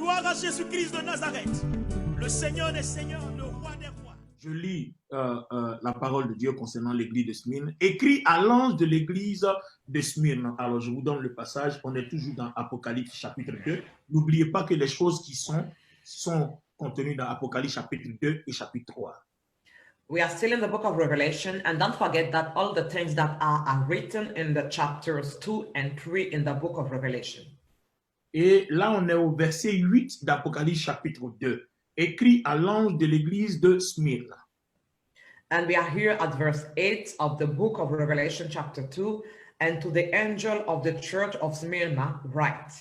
Gloire à Jésus-Christ de Nazareth, le Seigneur des Seigneurs, le Roi des Rois. Je lis la parole de Dieu concernant l'église de Smyrne, écrit à l'ange de l'église de Smyrne. Alors, je vous donne le passage. On est toujours dans Apocalypse chapitre 2. N'oubliez pas que les choses qui sont contenues dans Apocalypse chapitre 2 et chapitre 3. We are still in the book of Revelation, and don't forget that all the things that are written in the chapters 2 and 3 in the book of Revelation. Et là, on est au verset 8 d'Apocalypse chapitre 2, écrit à l'ange de l'église de Smyrne. And we are here at verse 8 of the book of Revelation chapter 2, and to the angel of the church of Smyrna write.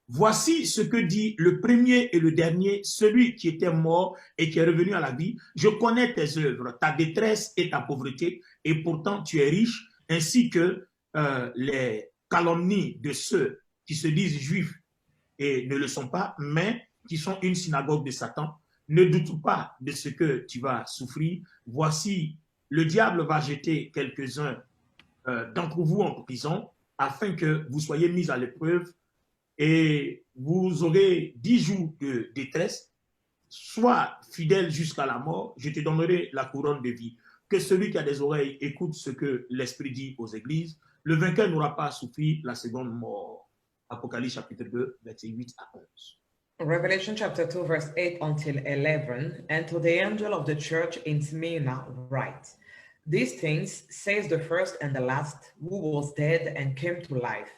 Voici ce que dit le premier et le dernier, celui qui était mort et qui est revenu à la vie. Je connais tes œuvres, ta détresse et ta pauvreté, et pourtant tu es riche, ainsi que les calomnies de ceux qui se disent juifs et ne le sont pas, mais qui sont une synagogue de Satan. Ne doute pas de ce que tu vas souffrir. Voici, le diable va jeter quelques-uns d'entre vous en prison, afin que vous soyez mis à l'épreuve, et vous aurez 10 jours de détresse. Sois fidèle jusqu'à la mort, je te donnerai la couronne de vie. Que celui qui a des oreilles écoute ce que l'Esprit dit aux églises. Le vainqueur n'aura pas à souffrir la seconde mort. Apocalypse chapitre 2, versets 8 à 11. Revelation chapter 2, verse 8 until 11, and to the angel of the church in Smyrna write, these things says the first and the last, who was dead and came to life.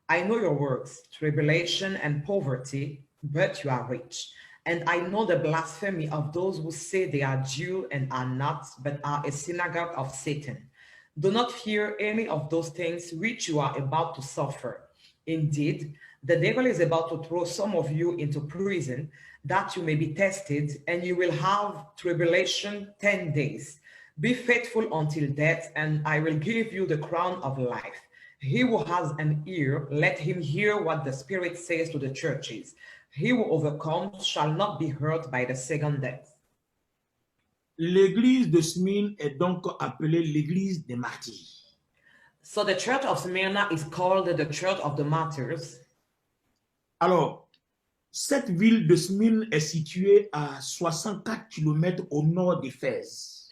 I know your works, tribulation and poverty, but you are rich. And I know the blasphemy of those who say they are Jew and are not, but are a synagogue of Satan. Do not fear any of those things which you are about to suffer. Indeed, the devil is about to throw some of you into prison, that you may be tested, and you will have tribulation 10 days. Be faithful until death, and I will give you the crown of life. He who has an ear, let him hear what the Spirit says to the churches. He who overcomes shall not be hurt by the second death. L'église de Smyrne est donc appelée l'église des martyrs. So the church of Smyrna is called the church of the martyrs. Alors, cette ville de Smyrne est située à 64 km au nord d'Éphèse.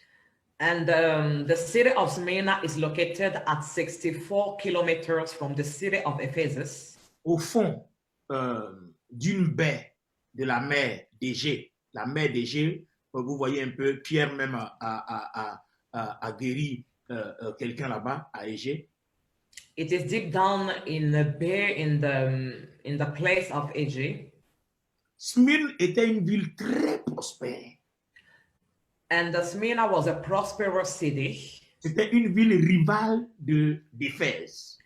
And the city of Smyrna is located at 64 kilometers from the city of Ephesus. Au fond d'une baie de la mer d'Égée. La mer d'Égée, vous voyez un peu, Pierre même a guéri quelqu'un là-bas, à Égée. It is deep down in the bay in the place of Égée. Smyrne était une ville très prospère. And Smyrna was a prosperous city. C'était une ville rivale d'Éphèse.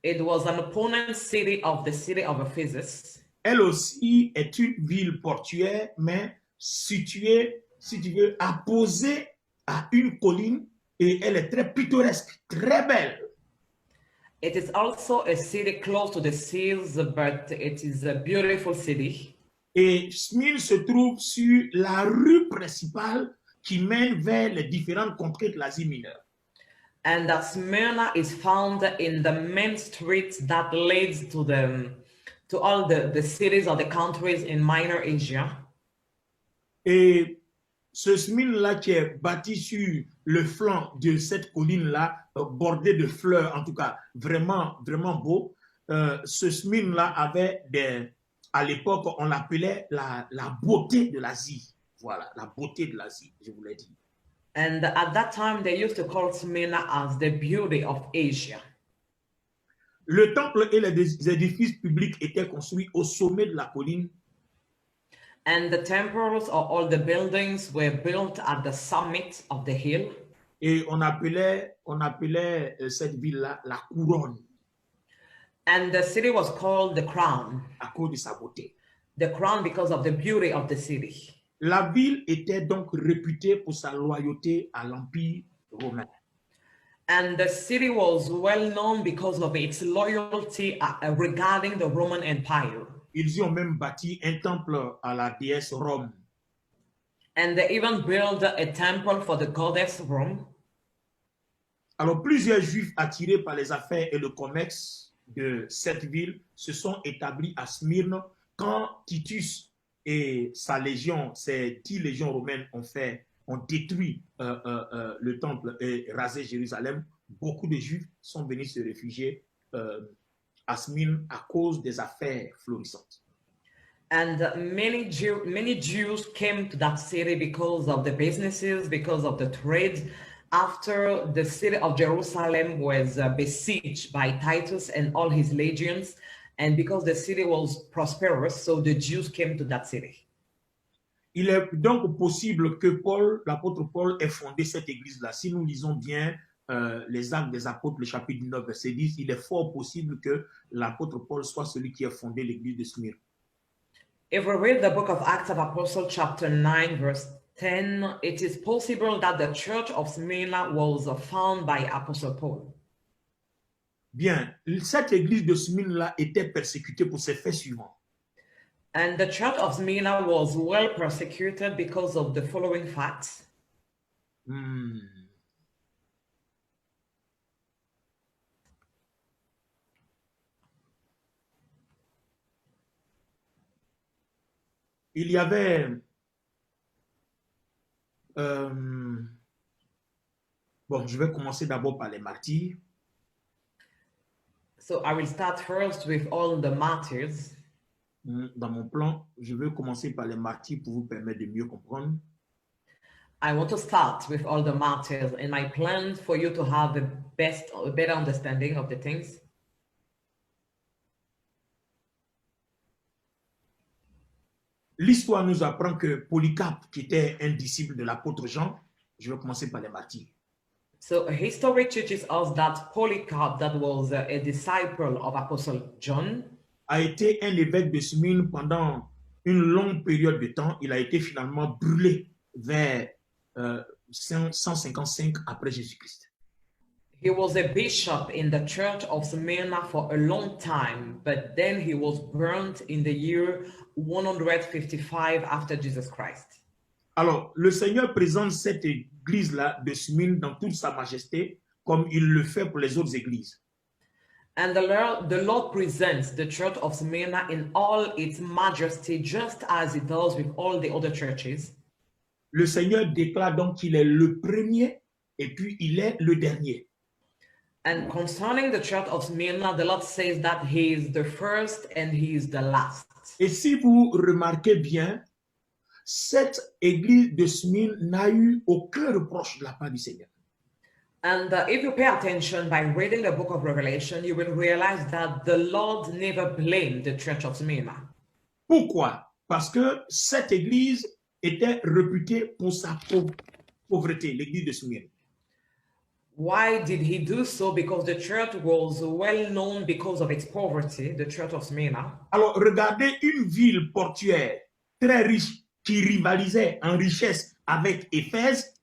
It was an opponent city of the city of Ephesus. Elle aussi est une ville portuaire, mais située, si tu veux, apposée à une colline, et elle est très pittoresque, très belle. It is also a city close to the seas, but it is a beautiful city. Et Smyrne se trouve sur la rue principale qui mène vers les différentes contrées de l'Asie mineure. And Smyrna is found in the main street that leads to all the cities or the countries in Minor Asia. Et ce Smyrne-là qui est bâti sur le flanc de cette colline-là, bordée de fleurs, en tout cas, vraiment, vraiment beau. Ce Smyrne-là avait à l'époque, on l'appelait la beauté de l'Asie. Voilà, la beauté de l'Asie, je vous l'ai dit. And at that time, they used to call Smyrna as the beauty of Asia. Le temple et les édifices publics étaient construits au sommet de la colline. And the temples or all the buildings were built at the summit of the hill. Et on appelait cette ville-là la couronne. And the city was called the crown. À cause de sa beauté. The crown because of the beauty of the city. La ville était donc réputée pour sa loyauté à l'Empire romain. And the city was well known because of its loyalty regarding the Roman Empire. Ils y ont même bâti un temple à la déesse Rome. And they even built a temple for the goddess Rome. Alors plusieurs Juifs attirés par les affaires et le commerce de cette ville se sont établis à Smyrne quand Titus et sa légion, ces 10 légions romaines ont détruit le temple et rasé Jérusalem, beaucoup de Juifs sont venus se réfugier à Smyrne à cause des affaires florissantes. And many Jews came to that city because of the businesses, because of the trade. After the city of Jerusalem was besieged by Titus and all his legions, and because the city was prosperous, so the Jews came to that city. Il est donc possible que l'apôtre Paul ait fondé cette église-là. Si nous lisons bien les Actes des Apôtres, le chapitre 9, verset 10, il est fort possible que l'apôtre Paul soit celui qui a fondé l'église de Smyrne. If we read the book of Acts of Apostles, chapter 9, verse 10, it is possible that the church of Smyrna was founded by Apostle Paul. Bien, cette église de Smyrne-là était persécutée pour ses faits suivants. And the church of Smyrna was well persecuted because of the following facts. Il y avait bon, je vais commencer d'abord par les martyrs. So I will start first with all the martyrs. Dans mon plan, je vais commencer par les martyrs pour vous permettre de mieux comprendre. I want to start with all the martyrs in my plan for you to have a better understanding of the things. L'histoire nous apprend que Polycarpe, qui était un disciple de l'apôtre Jean, je vais commencer par les martyrs. So history teaches us that Polycarp, that was a disciple of Apostle John, a été un évêque de Smyrne pendant une longue période de temps. Il a été finalement brûlé vers 155 après Jésus-Christ. He was a bishop in the church of Smyrna for a long time, but then he was burnt in the year 155 after Jesus Christ. Alors, le Seigneur présente cette église-là de Smyrne dans toute sa majesté, comme il le fait pour les autres églises. And the Lord presents the church of Smyrna in all its majesty, just as it does with all the other churches. Le Seigneur déclare donc qu'il est le premier et puis il est le dernier. And concerning the church of Smyrna, the Lord says that he is the first and he is the last. Et si vous remarquez bien, cette église de Smyrne n'a eu aucun reproche de la part du Seigneur. And if you pay attention by reading the book of Revelation, you will realize that the Lord never blamed the church of Smyrna. Pourquoi? Parce que cette église était réputée pour sa pauvreté, l'église de Smyrne. Why did he do so? Because the church was well known because of its poverty, the church of Smyrna. Alors, regardez une ville portuaire très riche qui rivalisait en richesse avec Éphèse,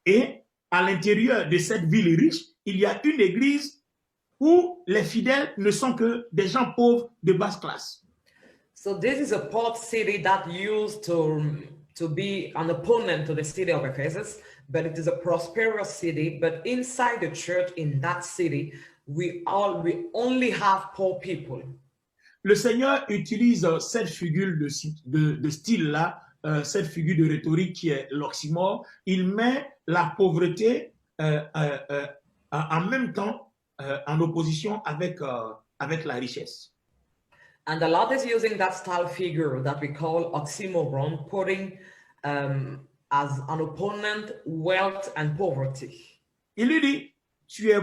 et à l'intérieur de cette ville riche, il y a une église où les fidèles ne sont que des gens pauvres de basse classe. So this is a port city that used to be an opponent to the city of Ephesus, but it is a prosperous city. But inside the church in that city, we only have poor people. Le Seigneur utilise cette figure de style-là, cette figure de rhétorique qui est l'oxymore. Il met la pauvreté en même temps en opposition avec la richesse. And the Lord is using that style figure that we call oxymoron, putting as an opponent wealth and poverty. Il lui dit, tu es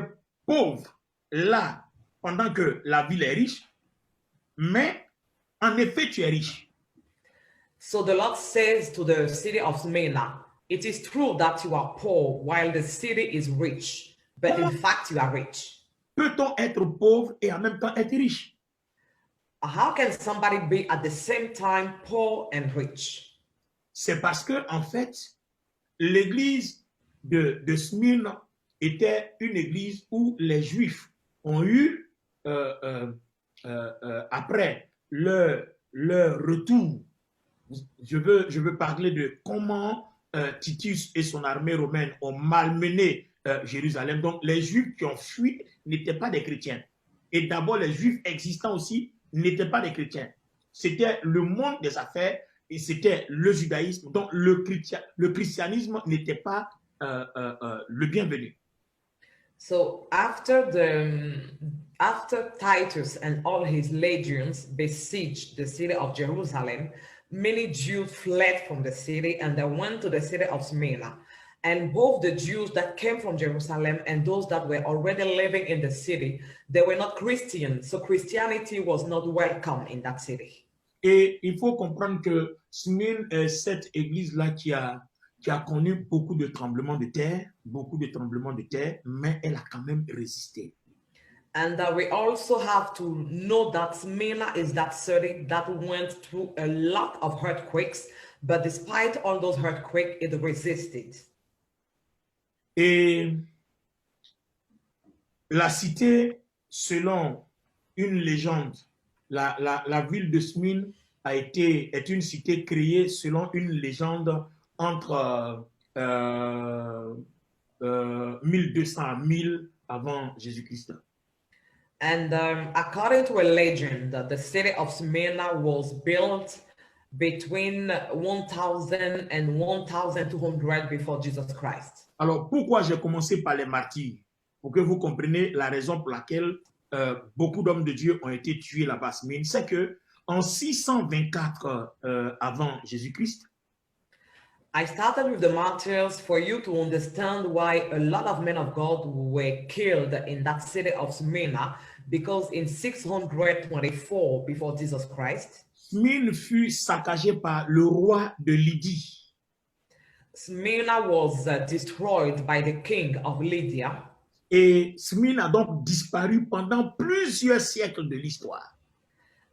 pauvre là pendant que la ville est riche, mais en effet tu es riche. So the Lord says to the city of Smyrna, it is true that you are poor while the city is rich, but in fact you are rich. Peut-on être pauvre et en même temps être riche? How can somebody be at the same time poor and rich? C'est parce que, en fait, l'église de Smyrne était une église où les Juifs ont eu, après leur retour, je veux parler de comment Titus et son armée romaine ont malmené Jérusalem. Donc, les Juifs qui ont fui n'étaient pas des chrétiens. Et d'abord, les Juifs existants aussi n'étaient pas des chrétiens. C'était le monde des affaires c'était le judaïsme. Donc, le christianisme n'était pas le bienvenu. So after Titus and all his legions besieged the city of Jerusalem, many Jews fled from the city and they went to the city of Smyrna. And both the Jews that came from Jerusalem and those that were already living in the city, they were not Christian. So Christianity was not welcome in that city. Et il faut comprendre que Smyrne est cette église-là qui a connu beaucoup de tremblements de terre, mais elle a quand même résisté. And we also have to know that Smyrna is that city that went through a lot of earthquakes, but despite all those earthquakes, it resisted. Et la cité, selon une légende, la ville de Smyrne est une cité créée selon une légende entre 1200 à 1000 avant Jésus-Christ. And according to a legend, the city of Smyrna was built between 1000 and 1200 before Jesus Christ. Alors, pourquoi j'ai commencé par les martyrs? Pour que vous compreniez la raison pour laquelle beaucoup d'hommes de Dieu ont été tués là-bas. C'est que en 624 avant Jésus-Christ, I started with the martyrs for you to understand why a lot of men of God were killed in that city of Smyrna, because in 624 before Jesus Christ, Smyrne fut saccagé par le roi de Lydie. Smyrna was destroyed by the king of Lydia. Et Smyrne a donc disparu pendant plusieurs siècles de l'histoire.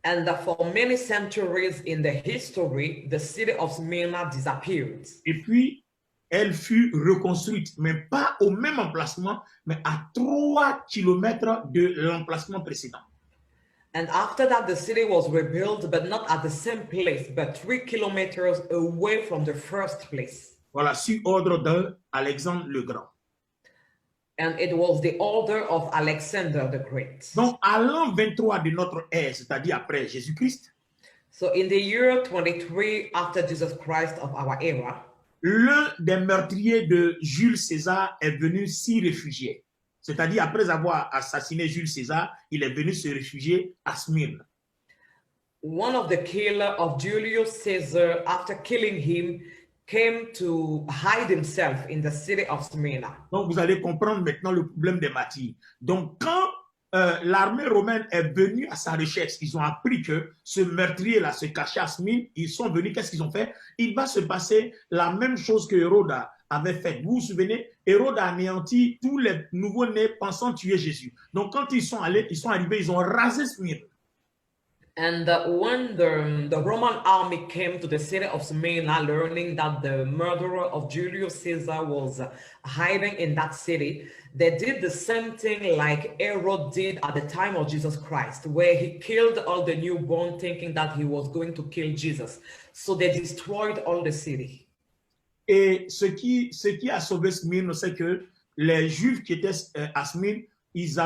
And for many centuries in the history, the city of Smyrna disappeared. Et puis, elle fut reconstruite, mais pas au même emplacement, mais à 3 kilomètres de l'emplacement précédent. And after that, the city was rebuilt, but not at the same place, but 3 kilometers away from the first place. Voilà, sur ordre d'Alexandre le Grand. And it was the order of Alexander the Great. Donc, à l'an 23 de notre ère, c'est-à-dire après Jésus-Christ, so in the year 23 after Jesus Christ of our era, l'un des meurtriers de Jules César est venu s'y réfugier. C'est-à-dire, après avoir assassiné Jules César, il est venu se réfugier à Smyrne. One of the killers of Julius Caesar, after killing him, came to hide himself in the city of Smyrna. Donc, vous allez comprendre maintenant le problème des martyrs. Donc, quand l'armée romaine est venue à sa recherche, ils ont appris que ce meurtrier-là se cachait à Smyrne. Ils sont venus, qu'est-ce qu'ils ont fait? Il va se passer la même chose que Hérode avait fait. Vous vous souvenez, Hérode a anéanti tous les nouveaux-nés pensant tuer Jésus. Donc, quand ils sont arrivés, ils ont rasé Smyrne. And when the Roman army came to the city of Smyrna, learning that the murderer of Julius Caesar was hiding in that city, they did the same thing like Herod did at the time of Jesus Christ, where he killed all the newborn thinking that he was going to kill Jesus. So they destroyed all the city. Et ce qui a sauvé Smyrne, c'est que les Juifs qui étaient à Smyrne, ils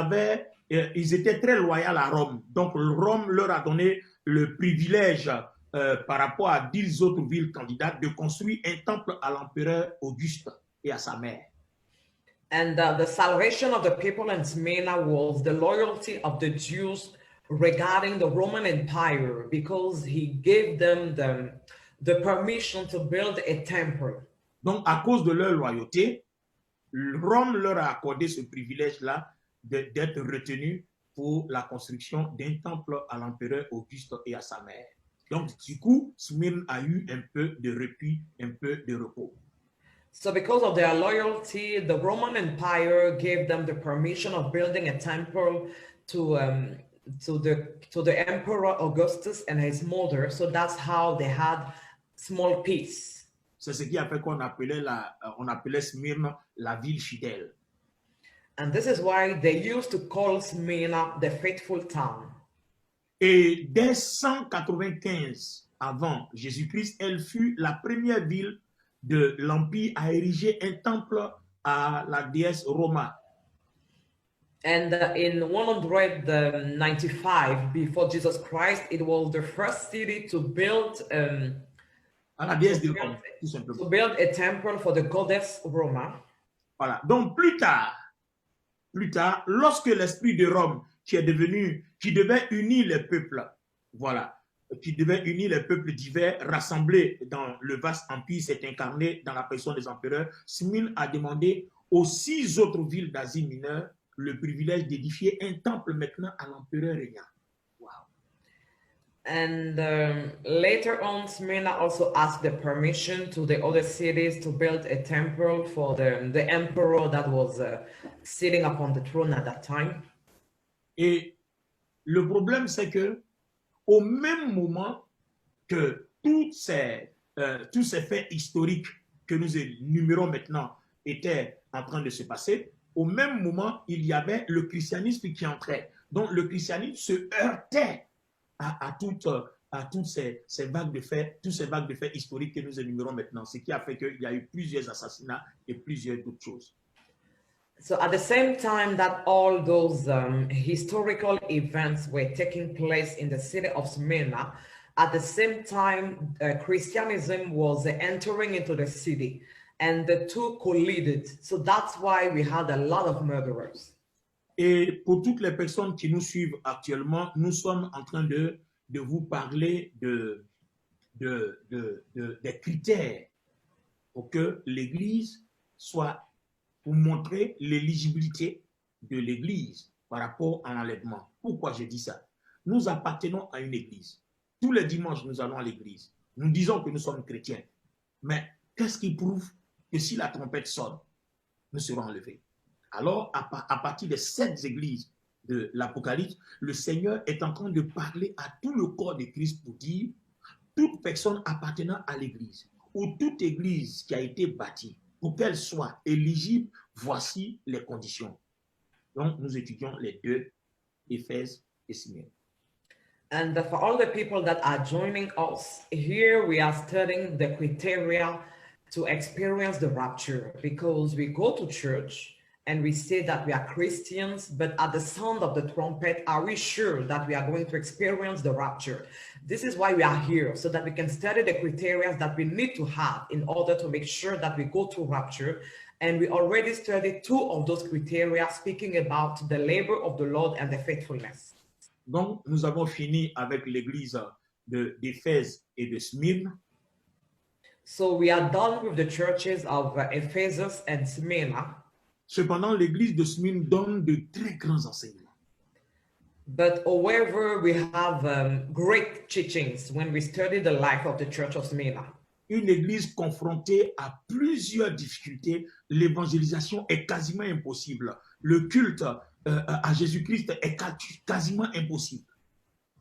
étaient très loyaux à Rome. Donc, Rome leur a donné le privilège par rapport à 10 autres villes candidates de construire un temple à l'empereur Auguste et à sa mère. And the salvation of the people in Smyrna was the loyalty of the Jews regarding the Roman Empire, because he gave them the permission to build a temple. Donc, à cause de leur loyauté, Rome leur a accordé ce privilège-là d'être retenu pour la construction d'un temple à l'empereur Auguste et à sa mère. Donc, du coup, Smyrne a eu un peu de répit, un peu de repos. So because of their loyalty, the Roman Empire gave them the permission of building a temple to the Emperor Augustus and his mother. So that's how they had small peace. C'est ce qui a fait qu'on appelait Smyrne la ville fidèle. And this is why they used to call Smyrna the faithful town. Et dès 195 avant Jésus-Christ, elle fut la première ville de l'Empire à ériger un temple à la déesse Roma. And in 195 before Jesus Christ, it was the first city to build à la déesse de Rome, tout simplement. To build a temple for the goddess Roma. Voilà. Donc plus tard, lorsque l'esprit de Rome qui devait unir les peuples, voilà, qui devait unir les peuples divers rassemblés dans le vaste empire, s'est incarné dans la personne des empereurs, Smyrne a demandé aux 6 autres villes d'Asie mineure le privilège d'édifier un temple maintenant à l'empereur régnant. Wow. And later on, Smyrna also asked the permission to the other cities to build a temple for the emperor that was sitting upon the throne at that time. Et le problème, c'est que au même moment que tous ces faits historiques que nous énumérons maintenant étaient en train de se passer, au même moment, il y avait le christianisme qui entrait. Donc, le christianisme se heurtait à toutes ces vagues de faits, tous ces vagues de faits historiques que nous énumérons maintenant, ce qui a fait qu'il y a eu plusieurs assassinats et plusieurs d'autres choses. So at the same time that all those historical events were taking place in the city of Smyrna, at the same time, Christianism was entering into the city, and the two collided. So that's why we had a lot of murderers. Et pour toutes les personnes qui nous suivent actuellement, nous sommes en train de vous parler des critères pour que l'Église soit, pour montrer l'éligibilité de l'Église par rapport à l'enlèvement. Pourquoi je dis ça? Nous appartenons à une Église. Tous les dimanches, nous allons à l'Église. Nous disons que nous sommes chrétiens. Mais qu'est-ce qui prouve que si la trompette sonne, nous serons enlevés? Alors, à partir des 7 églises de l'Apocalypse, le Seigneur est en train de parler à tout le corps de Christ pour dire toute personne appartenant à l'Église ou toute Église qui a été bâtie, pour qu'elle soit éligible, voici les conditions. Donc, nous étudions les 2, Éphèse et Smyrne. And for all the people that are joining us, here we are studying the criteria to experience the rapture, because we go to church and we say that we are Christians, but at the sound of the trumpet, are we sure that we are going to experience the rapture? This is why we are here, so that we can study the criteria that we need to have in order to make sure that we go to rapture. And we already studied 2 of those criteria, speaking about the labor of the Lord and the faithfulness. Donc, nous avons fini avec l'église d'Éphèse et de Smyrne. So we are done with the churches of Ephesus and Smyrna. Cependant, l'église de Smyrne donne de très grands enseignements. But however, we have great teachings when we study the life of the church of Smyrna. Une église confrontée à plusieurs difficultés, l'évangélisation est quasiment impossible. Le culte à Jésus-Christ est quasiment impossible.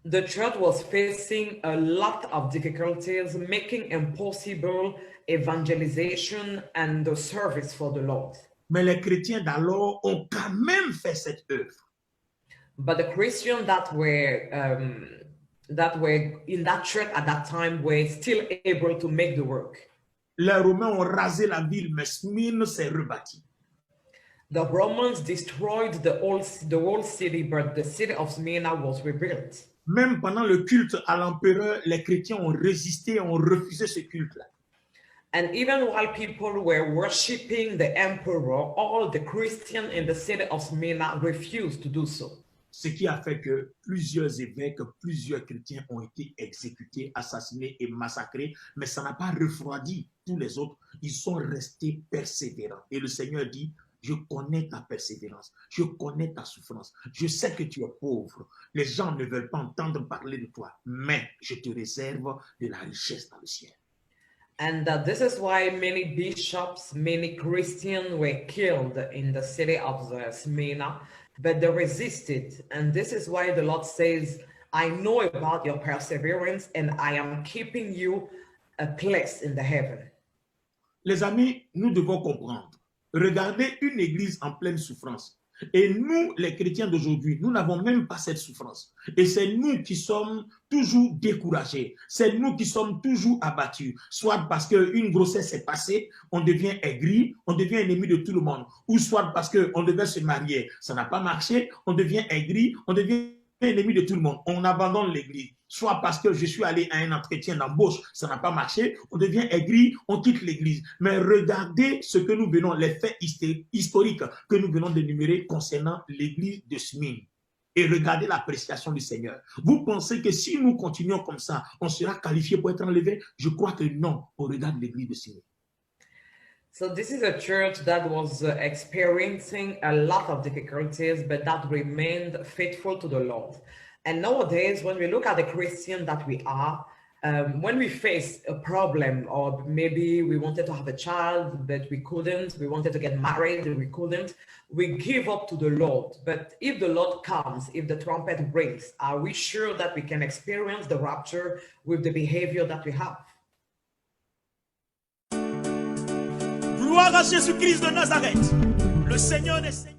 The church was facing a lot of difficulties, making impossible evangelization and the service for the Lord. Mais les chrétiens d'alors ont quand même fait cette œuvre. But the Christians that were in that church at that time were still able to make the work. Les Romains ont rasé la ville, mais Smyrne s'est rebâtie. The Romans destroyed the whole city, but the city of Smyrna was rebuilt. Même pendant le culte à l'empereur, les chrétiens ont résisté, ont refusé ce culte-là. And even while people were worshiping the emperor, all the Christians in the city of Smyrna refused to do so. Ce qui a fait que plusieurs évêques, plusieurs chrétiens ont été exécutés, assassinés et massacrés, mais ça n'a pas refroidi tous les autres. Ils sont restés persévérants. Et le Seigneur dit, je connais ta persévérance, je connais ta souffrance, je sais que tu es pauvre. Les gens ne veulent pas entendre parler de toi, mais je te réserve de la richesse dans le ciel. And this is why many bishops, many Christians were killed in the city of Smyrna, but they resisted. And this is why the Lord says, I know about your perseverance and I am keeping you a place in the heaven. Les amis, nous devons comprendre. Regardez une église en pleine souffrance. Et nous, les chrétiens d'aujourd'hui, nous n'avons même pas cette souffrance. Et c'est nous qui sommes toujours découragés. C'est nous qui sommes toujours abattus. Soit parce qu'une grossesse est passée, on devient aigri, on devient ennemi de tout le monde. Ou soit parce qu'on devait se marier, ça n'a pas marché, on devient aigri, on devient ennemi de tout le monde. On abandonne l'église. Soit parce que je suis allé à un entretien d'embauche, ça n'a pas marché, on devient aigri, on quitte l'église. Mais regardez ce que nous venons, les faits historiques que nous venons d'énumérer concernant l'église de Smyrne. Et regardez l'appréciation du Seigneur. Vous pensez que si nous continuons comme ça, on sera qualifié pour être enlevé? Je crois que non, on regarde l'église de Smyrne. So this is a church that was experiencing a lot of difficulties, but that remained faithful to the Lord. And nowadays, when we look at the Christian that we are, when we face a problem, or maybe we wanted to have a child, but we couldn't, we wanted to get married, and we couldn't, we give up to the Lord. But if the Lord comes, if the trumpet rings, are we sure that we can experience the rapture with the behavior that we have? Gloire à Jésus-Christ de Nazareth, le Seigneur des Seigneurs.